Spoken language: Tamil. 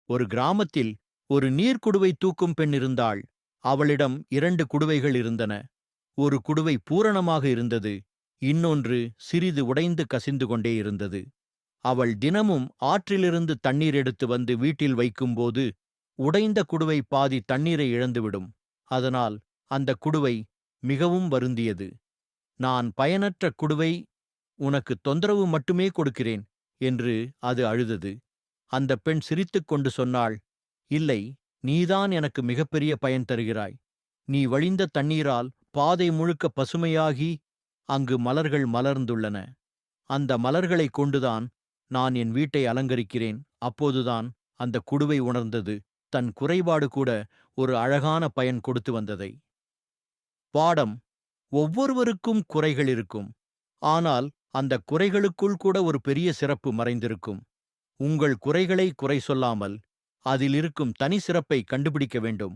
ஒரு கிராமத்தில் ஒரு நீர்க்குடுவை தூக்கும் பெண் இருந்தாள். அவளிடம் 2 குடுவைகள் இருந்தன. ஒரு குடுவை பூரணமாக இருந்தது, இன்னொன்று சிறிது உடைந்து கசிந்து கொண்டே இருந்தது. அவள் தினமும் ஆற்றிலிருந்து தண்ணீர் எடுத்து வந்து வீட்டில் வைக்கும்போது உடைந்த குடுவை பாதி தண்ணீரை இழந்துவிடும். அதனால் அந்த குடுவை மிகவும் வருந்தியது. நான் பயனற்ற குடுவை, உனக்கு தொந்தரவு மட்டுமே கொடுக்கிறேன் என்று அது அழுதது. அந்த பெண் சிரித்துக்கொண்டு சொன்னாள், இல்லை, நீதான் எனக்கு மிகப்பெரிய பயன் தருகிறாய். நீ வழிந்த தண்ணீரால் பாதை முழுக்க பசுமையாகி அங்கு மலர்கள் மலர்ந்துள்ளன. அந்த மலர்களைக் கொண்டுதான் நான் என் வீட்டை அலங்கரிக்கிறேன். அப்போதுதான் அந்த குடுவை உணர்ந்தது, தன் குறைபாடு கூட ஒரு அழகான பயன் கொடுத்து வந்ததை. பாடம்: ஒவ்வொருவருக்கும் குறைகள் இருக்கும். ஆனால் அந்த குறைகளுக்குள் கூட ஒரு பெரிய சிறப்பு மறைந்திருக்கும். உங்கள் குறைகளை குறை சொல்லாமல் அதில் இருக்கும் தனி சிறப்பை கண்டுபிடிக்க வேண்டும்.